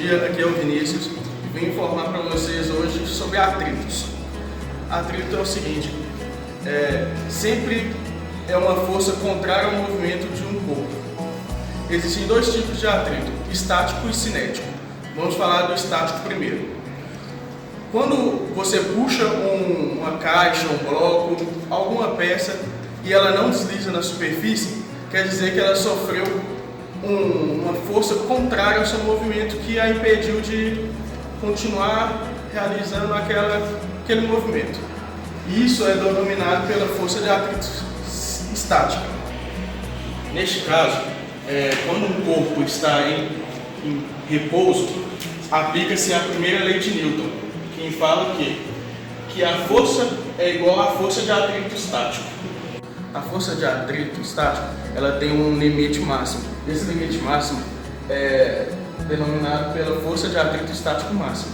dia, aqui é o Vinícius e vim informar para vocês hoje sobre atritos. Atrito é o seguinte, sempre é uma força contrária ao movimento de um corpo. Existem dois tipos de atrito, estático e cinético. Vamos falar do estático primeiro. Quando você puxa uma caixa, um bloco, alguma peça e ela não desliza na superfície, quer dizer que ela sofreu uma força contrária ao seu movimento que a impediu de continuar realizando aquele movimento. Isso é denominado pela força de atrito estática. Neste caso, quando um corpo está em repouso, aplica-se a primeira lei de Newton, que fala que a força é igual à força de atrito estático. A força de atrito estático, ela tem um limite máximo. Esse limite máximo é denominado pela força de atrito estático máximo.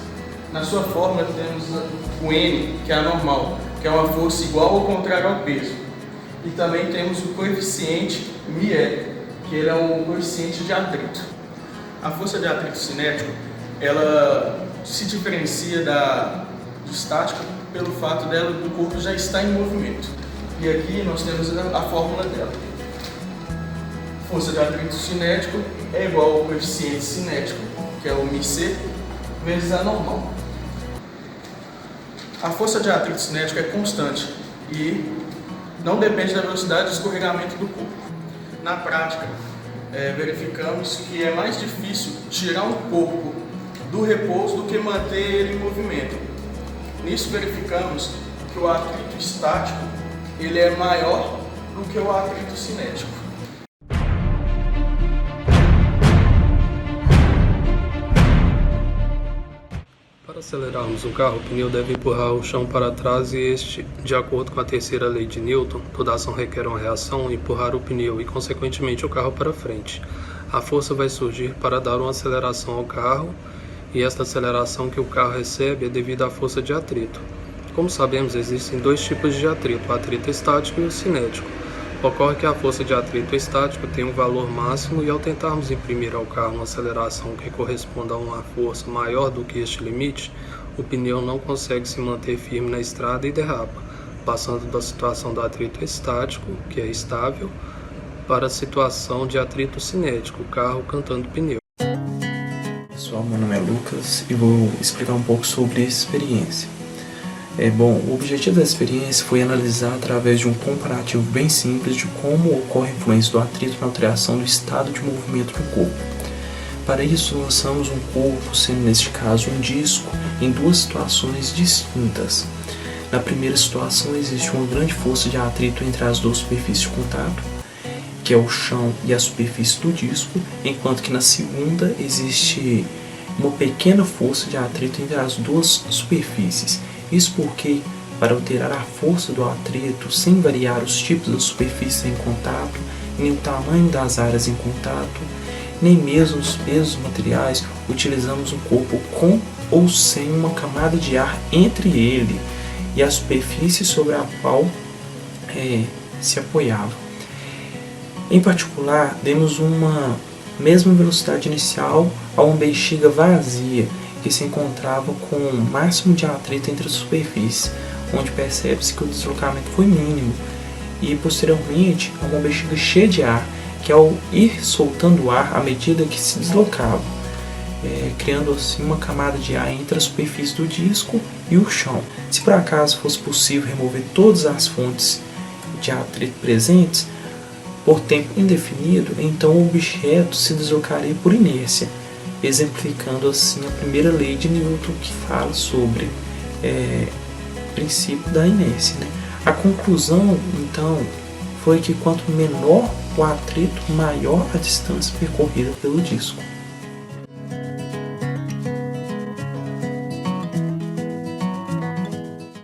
Na sua fórmula temos o N, que é a normal, que é uma força igual ou contrária ao peso. E também temos o coeficiente μe, que ele é um coeficiente de atrito. A força de atrito cinético, ela se diferencia do estático pelo fato do corpo já estar em movimento. E aqui nós temos a fórmula dela. Força de atrito cinético é igual ao coeficiente cinético, que é o μc, vezes a normal. A força de atrito cinético é constante e não depende da velocidade de escorregamento do corpo. Na prática, verificamos que é mais difícil tirar um corpo do repouso do que manter ele em movimento. Nisso verificamos que o atrito estático ele é maior do que o atrito cinético. Para acelerarmos o carro, o pneu deve empurrar o chão para trás e de acordo com a terceira lei de Newton, toda ação requer uma reação, empurrar o pneu e, consequentemente, o carro para frente. A força vai surgir para dar uma aceleração ao carro e esta aceleração que o carro recebe é devido à força de atrito. Como sabemos, existem dois tipos de atrito, o atrito estático e o cinético. Ocorre que a força de atrito estático tem um valor máximo e ao tentarmos imprimir ao carro uma aceleração que corresponda a uma força maior do que este limite, o pneu não consegue se manter firme na estrada e derrapa, passando da situação do atrito estático, que é estável, para a situação de atrito cinético, o carro cantando pneu. Pessoal, meu nome é Lucas e vou explicar um pouco sobre essa experiência. O objetivo da experiência foi analisar através de um comparativo bem simples de como ocorre a influência do atrito na alteração do estado de movimento do corpo. Para isso, lançamos um corpo, sendo neste caso um disco, em duas situações distintas. Na primeira situação, existe uma grande força de atrito entre as duas superfícies de contato, que é o chão e a superfície do disco, enquanto que na segunda existe uma pequena força de atrito entre as duas superfícies. Isso porque, para alterar a força do atrito sem variar os tipos das superfícies em contato, nem o tamanho das áreas em contato, nem mesmo os pesos materiais, utilizamos um corpo com ou sem uma camada de ar entre ele e a superfície sobre a qual se apoiava. Em particular, demos uma mesma velocidade inicial a uma bexiga vazia, que se encontrava com o máximo de atrito entre as superfícies, onde percebe-se que o deslocamento foi mínimo, e posteriormente a uma bexiga cheia de ar, que ao ir soltando ar à medida que se deslocava, criando assim uma camada de ar entre a superfície do disco e o chão. Se por acaso fosse possível remover todas as fontes de atrito presentes por tempo indefinido, então o objeto se deslocaria por inércia, exemplificando assim a primeira lei de Newton, que fala sobre o princípio da inércia. A conclusão, então, foi que quanto menor o atrito, maior a distância percorrida pelo disco.